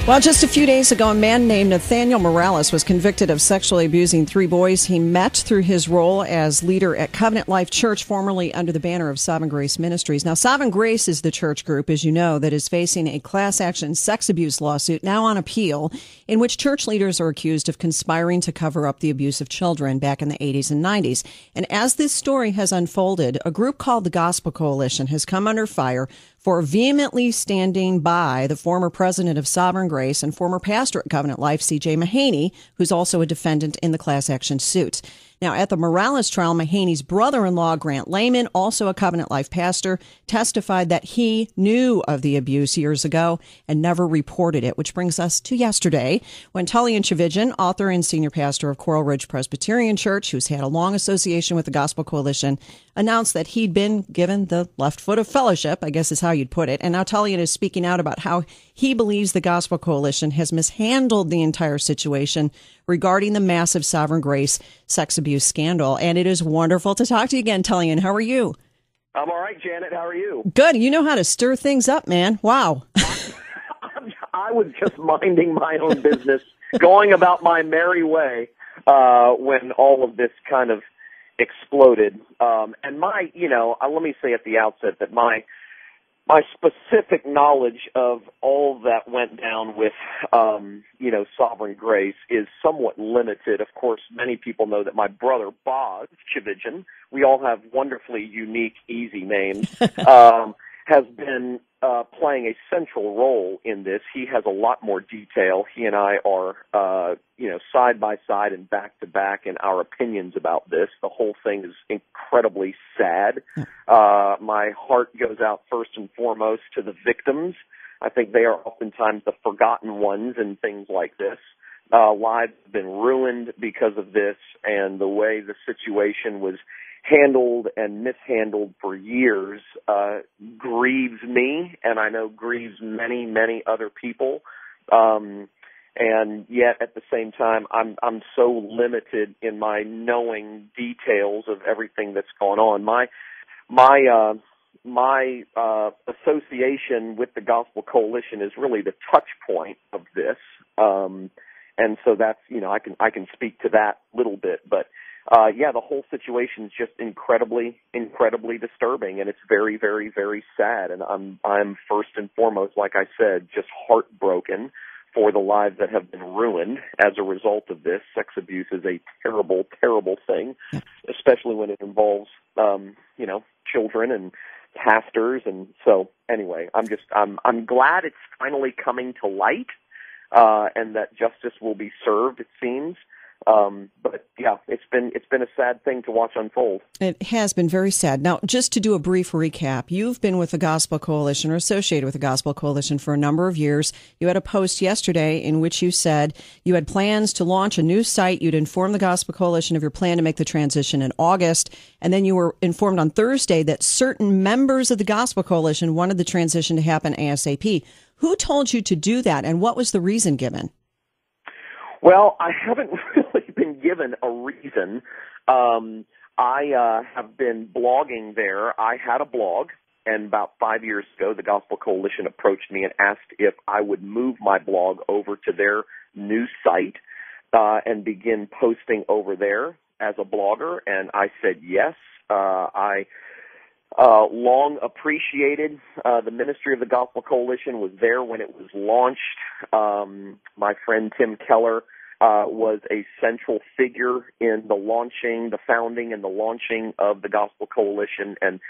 Well, just a few days ago, a man named Nathaniel Morales was convicted of sexually abusing 3 boys he met through his role as leader at Covenant Life Church, formerly under the banner of Sovereign Grace Ministries. Now, Sovereign Grace is the church group, as you know, that is facing a class action sex abuse lawsuit now on appeal, in which church leaders are accused of conspiring to cover up the abuse of children back in the 80s and 90s. And as this story has unfolded, a group called the Gospel Coalition has come under fire for vehemently standing by the former president of Sovereign Grace and former pastor at Covenant Life, CJ Mahaney, who's also a defendant in the class action suit. Now, at the Morales trial, Mahaney's brother-in-law, Grant Lehman, also a Covenant Life pastor, testified that he knew of the abuse years ago and never reported it, which brings us to yesterday, when Tullian Tchividjian, author and senior pastor of Coral Ridge Presbyterian Church, who's had a long association with the Gospel Coalition, announced that he'd been given the left foot of fellowship, I guess is how you'd put it. And now Tullian is speaking out about how he believes the Gospel Coalition has mishandled the entire situation regarding the massive Sovereign Grace sex abuse scandal. And it is wonderful to talk to you again, Tullian. How are you? I'm all right, Janet. How are you? Good. You know how to stir things up, man. Wow. I was just minding my own business, going about my merry way when all of this kind of exploded. And let me say at the outset that my specific knowledge of all that went down with, Sovereign Grace is somewhat limited. Of course, many people know that my brother, Boz Tchividjian, we all have wonderfully unique, easy names, has been playing a central role in this. He has a lot more detail. He and I are, side by side and back to back in our opinions about this. The whole thing is incredibly sad. My heart goes out first and foremost to the victims. I think they are oftentimes the forgotten ones in things like this. Lives have been ruined because of this, and the way the situation was handled and mishandled for years grieves me, and I know grieves many, many other people. And yet, at the same time, I'm so limited in my knowing details of everything that's gone on. My association with the Gospel Coalition is really the touch point of this, and so that's I can speak to that a little bit, but. The whole situation is just incredibly, incredibly disturbing, and it's very, very, very sad. And I'm first and foremost, like I said, just heartbroken for the lives that have been ruined as a result of this. Sex abuse is a terrible, terrible thing, especially when it involves, children and pastors. And so, anyway, I'm glad it's finally coming to light, and that justice will be served. It seems. But yeah, it's been a sad thing to watch unfold. It has been very sad. Now, just to do a brief recap, you've been with the Gospel Coalition or associated with the Gospel Coalition for a number of years. You had a post yesterday in which you said you had plans to launch a new site. You'd inform the Gospel Coalition of your plan to make the transition in August. And then you were informed on Thursday that certain members of the Gospel Coalition wanted the transition to happen ASAP. Who told you to do that, and what was the reason given? Well, I haven't really been given a reason. I have been blogging there. I had a blog, and about 5 years ago, the Gospel Coalition approached me and asked if I would move my blog over to their new site and begin posting over there as a blogger, and I said yes. I long appreciated the ministry of the Gospel Coalition, was there when it was launched. My friend Tim Keller was a central figure in the founding and the launching of the Gospel Coalition, and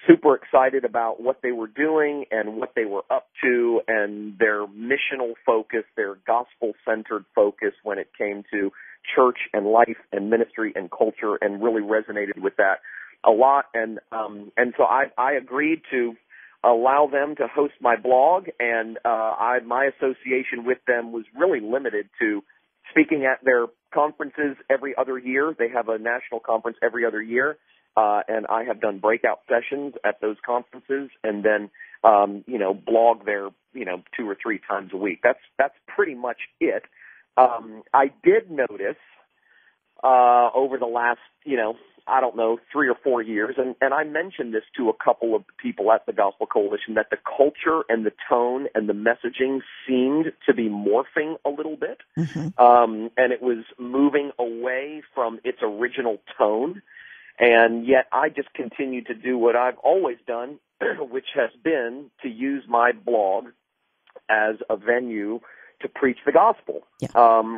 super excited about what they were doing and what they were up to and their missional focus, their gospel-centered focus when it came to church and life and ministry and culture, and really resonated with that a lot. And so I agreed to allow them to host my blog, and my association with them was really limited to speaking at their conferences every other year. They have a national conference every other year, and I have done breakout sessions at those conferences, and then blog there 2 or 3 times a week. That's pretty much it. I did notice over the last I don't know, 3 or 4 years, and I mentioned this to a couple of people at the Gospel Coalition, that the culture and the tone and the messaging seemed to be morphing a little bit, and it was moving away from its original tone, and yet I just continued to do what I've always done, which has been to use my blog as a venue to preach the gospel,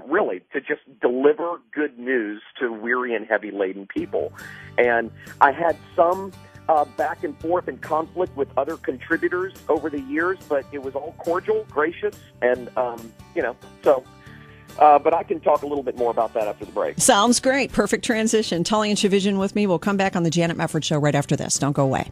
really, to just deliver good news to weary and heavy-laden people. And I had some back and forth and conflict with other contributors over the years, but it was all cordial, gracious, and, but I can talk a little bit more about that after the break. Sounds great. Perfect transition. Tullian Tchividjian with me. We'll come back on the Janet Mefferd Show right after this. Don't go away.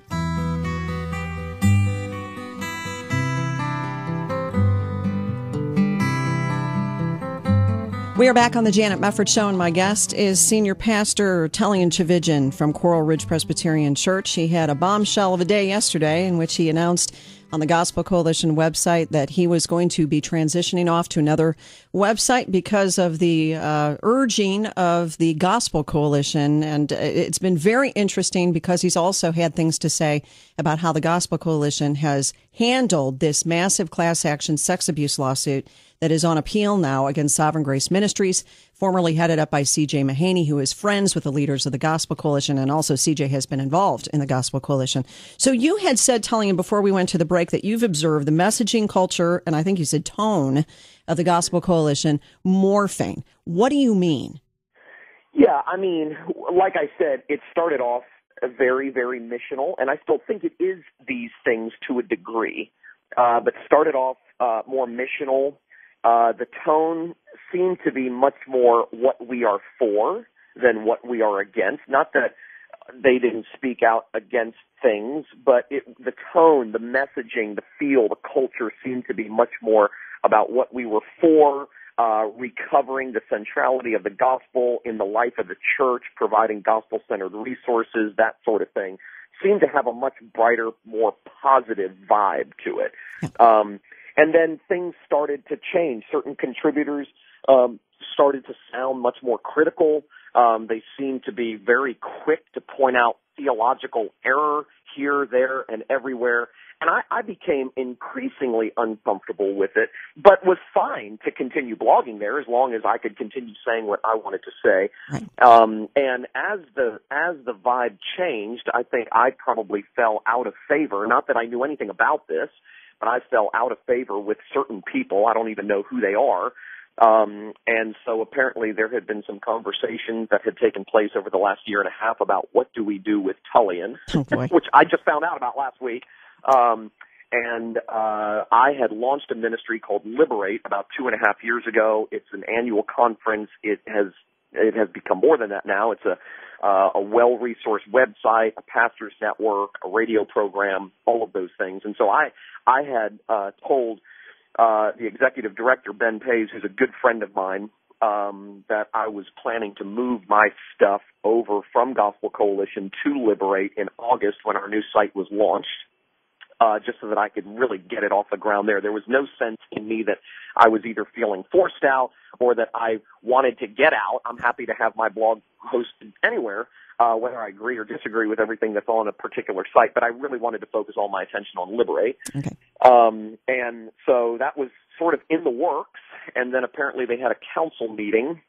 We are back on the Janet Mefferd Show, and my guest is Senior Pastor Tullian Tchividjian from Coral Ridge Presbyterian Church. He had a bombshell of a day yesterday in which he announced on the Gospel Coalition website that he was going to be transitioning off to another website because of the urging of the Gospel Coalition. And it's been very interesting because he's also had things to say about how the Gospel Coalition has handled this massive class action sex abuse lawsuit that is on appeal now against Sovereign Grace Ministries, formerly headed up by CJ Mahaney, who is friends with the leaders of the Gospel Coalition, and also CJ has been involved in the Gospel Coalition. So you had said, Tullian, before we went to the break, that you've observed the messaging, culture, and I think you said tone of the Gospel Coalition morphing. What do you mean? Yeah, I mean, like I said, it started off very, very missional, and I still think it is these things to a degree, but started off more missional. The tone seemed to be much more what we are for than what we are against. Not that they didn't speak out against things, but the tone, the messaging, the feel, the culture seemed to be much more about what we were for, recovering the centrality of the gospel in the life of the church, providing gospel-centered resources, that sort of thing. Seemed to have a much brighter, more positive vibe to it. And then things started to change. Certain contributors started to sound much more critical. They seemed to be very quick to point out theological error here, there, and everywhere. And I became increasingly uncomfortable with it, but was fine to continue blogging there as long as I could continue saying what I wanted to say. Right. And as the vibe changed, I think I probably fell out of favor. Not that I knew anything about this, but I fell out of favor with certain people. I don't even know who they are. And so apparently there had been some conversations that had taken place over the last year and a half about what do we do with Tullian, which I just found out about last week. And I had launched a ministry called Liberate about 2.5 years ago. It's an annual conference. It has become more than that now. It's a well-resourced website, a pastor's network, a radio program, all of those things. And so I had told the executive director, Ben Pays, who's a good friend of mine, that I was planning to move my stuff over from Gospel Coalition to Liberate in August when our new site was launched, just so that I could really get it off the ground there. There was no sense in me that I was either feeling forced out or that I wanted to get out. I'm happy to have my blog hosted anywhere, whether I agree or disagree with everything that's on a particular site, but I really wanted to focus all my attention on Liberate. Okay. And so that was sort of in the works, and then apparently they had a council meeting,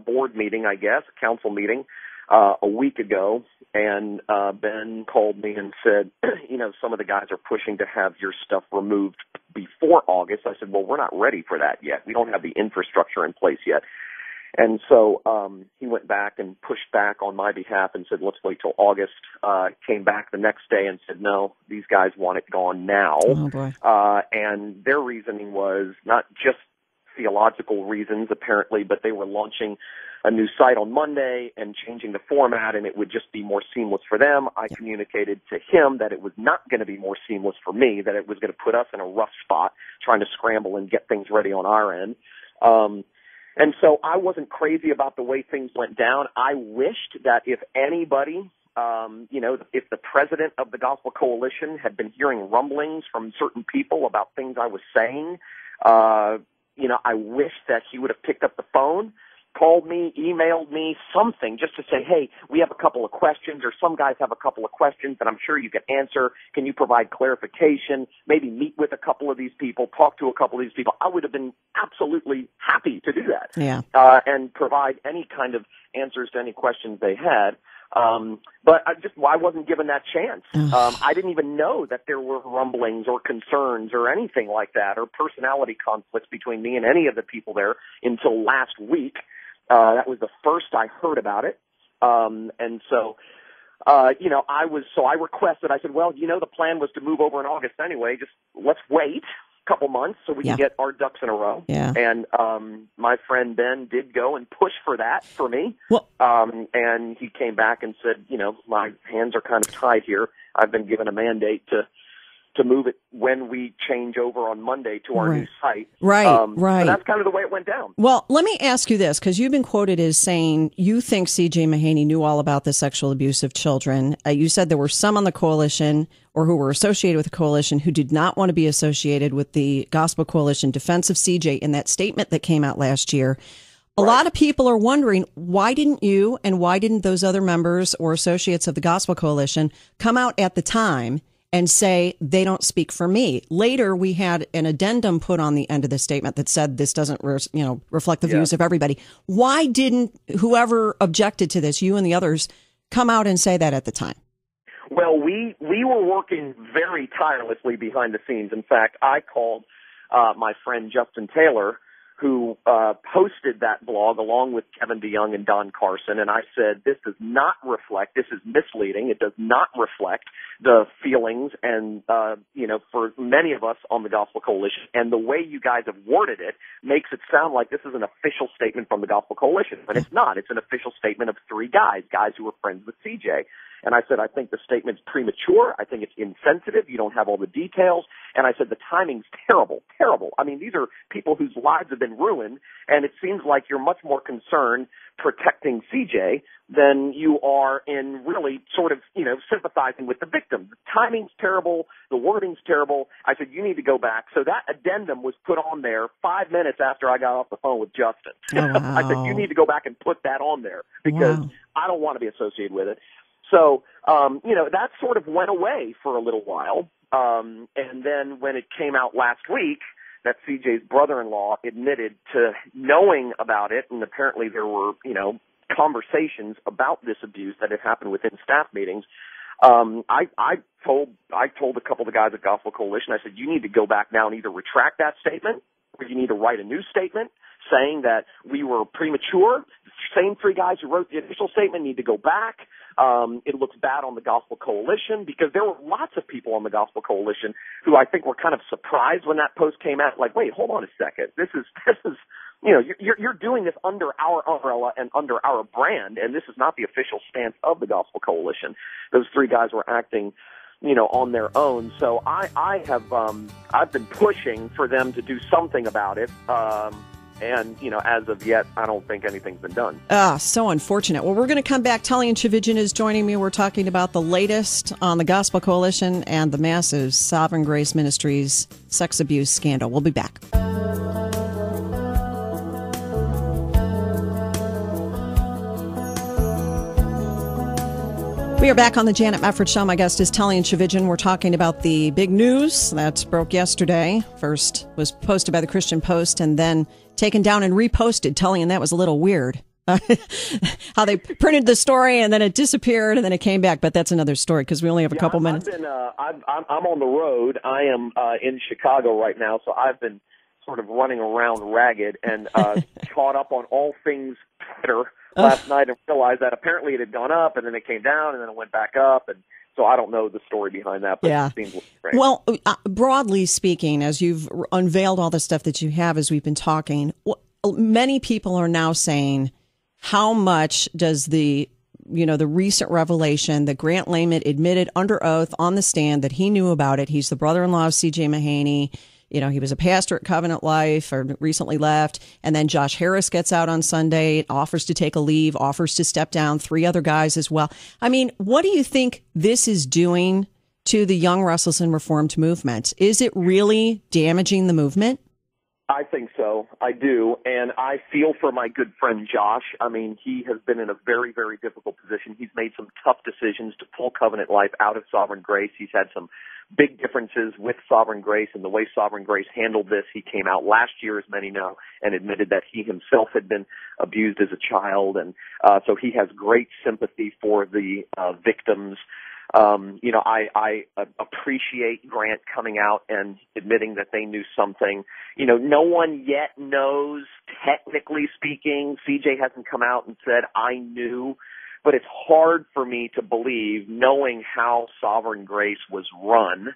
board meeting, I guess, council meeting, a week ago, and Ben called me and said, some of the guys are pushing to have your stuff removed before August. I said, well, we're not ready for that yet. We don't have the infrastructure in place yet. And so he went back and pushed back on my behalf and said, let's wait till August. Came back the next day and said, no, these guys want it gone now. Oh, boy. And their reasoning was not just theological reasons, apparently, but they were launching a new site on Monday and changing the format, and it would just be more seamless for them. I communicated to him that it was not going to be more seamless for me, that it was going to put us in a rough spot trying to scramble and get things ready on our end. And so I wasn't crazy about the way things went down. I wished that if anybody, if the president of the Gospel Coalition had been hearing rumblings from certain people about things I was saying, I wish that he would have picked up the phone called me, emailed me, something just to say, hey, we have a couple of questions, or some guys have a couple of questions that I'm sure you can answer. Can you provide clarification? Maybe meet with a couple of these people, talk to a couple of these people. I would have been absolutely happy to do that. Yeah. And provide any kind of answers to any questions they had. But I wasn't given that chance. I didn't even know that there were rumblings or concerns or anything like that, or personality conflicts between me and any of the people there until last week. That was the first I heard about it. And so, I requested, I said, well, the plan was to move over in August anyway. Just let's wait a couple months so we can get our ducks in a row. Yeah. And my friend Ben did go and push for that for me. Well, and he came back and said, my hands are kind of tied here. I've been given a mandate to move it when we change over on Monday to our new site. Right. So that's kind of the way it went down. Well, let me ask you this, because you've been quoted as saying you think CJ Mahaney knew all about the sexual abuse of children. You said there were some on the coalition or who were associated with the coalition who did not want to be associated with the Gospel Coalition Defense of CJ in that statement that came out last year. A lot of people are wondering, why didn't you and why didn't those other members or associates of the Gospel Coalition come out at the time and say they don't speak for me? Later, we had an addendum put on the end of the statement that said this doesn't, reflect the views of everybody. Why didn't whoever objected to this, you and the others, come out and say that at the time? Well, we were working very tirelessly behind the scenes. In fact, I called my friend Justin Taylor, who posted that blog along with Kevin DeYoung and Don Carson, and I said, this does not reflect, this is misleading, it does not reflect the feelings and, for many of us on the Gospel Coalition, and the way you guys have worded it makes it sound like this is an official statement from the Gospel Coalition, but it's not. It's an official statement of three guys who were friends with CJ. And I said, I think the statement's premature. I think it's insensitive. You don't have all the details. And I said, the timing's terrible, terrible. I mean, these are people whose lives have been ruined, and it seems like you're much more concerned protecting CJ than you are in really sort of, sympathizing with the victim. The timing's terrible. The wording's terrible. I said, you need to go back. So that addendum was put on there 5 minutes after I got off the phone with Justin. Oh, wow. I said, you need to go back and put that on there because I don't want to be associated with it. So, that sort of went away for a little while. And then when it came out last week that CJ's brother-in-law admitted to knowing about it, and apparently there were, conversations about this abuse that had happened within staff meetings, I told a couple of the guys at Gospel Coalition, I said, you need to go back now and either retract that statement or you need to write a new statement saying that we were premature. The same three guys who wrote the initial statement need to go back. It looks bad on the Gospel Coalition because there were lots of people on the Gospel Coalition who I think were kind of surprised when that post came out. Like, wait, hold on a second. This is, you're doing this under our umbrella and under our brand, and this is not the official stance of the Gospel Coalition. Those three guys were acting, on their own. So I've been pushing for them to do something about it. And, as of yet, I don't think anything's been done. So unfortunate. Well, we're going to come back. Tullian Tchividjian is joining me. We're talking about the latest on the Gospel Coalition and the massive Sovereign Grace Ministries sex abuse scandal. We'll be back. We are back on the Janet Mefferd Show. My guest is Tullian Tchividjian. We're talking about the big news that broke yesterday. First was posted by the Christian Post and then taken down and reposted. Tullian, that was a little weird. How they printed the story and then it disappeared and then it came back. But that's another story because we only have a couple minutes. I'm on the road. I am in Chicago right now, so I've been sort of running around ragged and caught up on all things Twitter last night and realized that apparently it had gone up and then it came down and then it went back up. And so I don't know the story behind that, but it seems strange. Well, broadly speaking, as you've unveiled all the stuff that you have as we've been talking, many people are now saying, how much does the recent revelation that Grant Layman admitted under oath on the stand that he knew about it? He's the brother-in-law of CJ Mahaney. He was a pastor at Covenant Life or recently left. And then Josh Harris gets out on Sunday, offers to take a leave, offers to step down, 3 other guys as well. I mean, what do you think this is doing to the Young, Restless, and Reformed movement? Is it really damaging the movement? I think so. I do. And I feel for my good friend Josh. I mean, he has been in a very, very difficult position. He's made some tough decisions to pull Covenant Life out of Sovereign Grace. He's had some big differences with Sovereign Grace and the way Sovereign Grace handled this. He came out last year, as many know, and admitted that he himself had been abused as a child. And so he has great sympathy for the victims. I appreciate Grant coming out and admitting that they knew something. No one yet knows, technically speaking. CJ hasn't come out and said, I knew. But it's hard for me to believe, knowing how Sovereign Grace was run,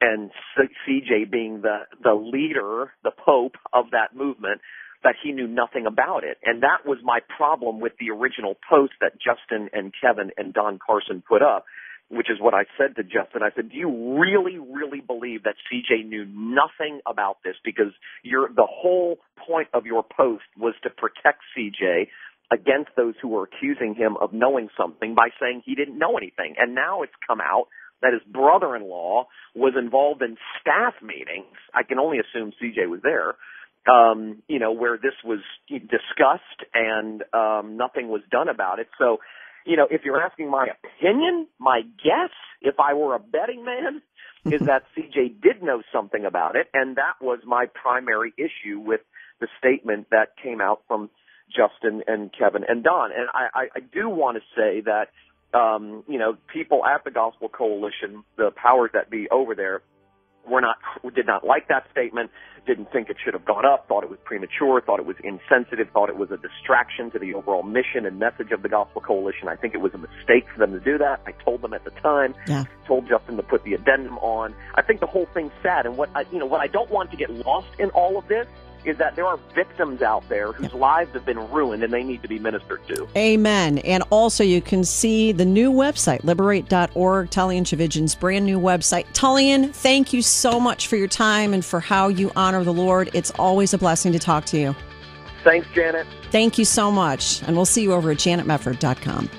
and CJ being the leader, the Pope of that movement, that he knew nothing about it. And that was my problem with the original post that Justin and Kevin and Don Carson put up, which is what I said to Justin. I said, do you really, really believe that CJ knew nothing about this? Because the whole point of your post was to protect CJ against those who were accusing him of knowing something by saying he didn't know anything. And now it's come out that his brother-in-law was involved in staff meetings. I can only assume CJ was there, where this was discussed and nothing was done about it. So, if you're asking my opinion, my guess, if I were a betting man, is that CJ did know something about it, and that was my primary issue with the statement that came out from Justin and Kevin and Don. And I do want to say that, people at the Gospel Coalition, the powers that be over there, did not like that statement, didn't think it should have gone up, thought it was premature, thought it was insensitive, thought it was a distraction to the overall mission and message of the Gospel Coalition. I think it was a mistake for them to do that. I told them at the time, told Justin to put the addendum on. I think the whole thing's sad. And what I don't want to get lost in all of this is that there are victims out there whose lives have been ruined and they need to be ministered to. Amen. And also you can see the new website, liberate.org, Tullian Tchividjian's brand new website. Tullian, thank you so much for your time and for how you honor the Lord. It's always a blessing to talk to you. Thanks, Janet. Thank you so much. And we'll see you over at janetmefferd.com.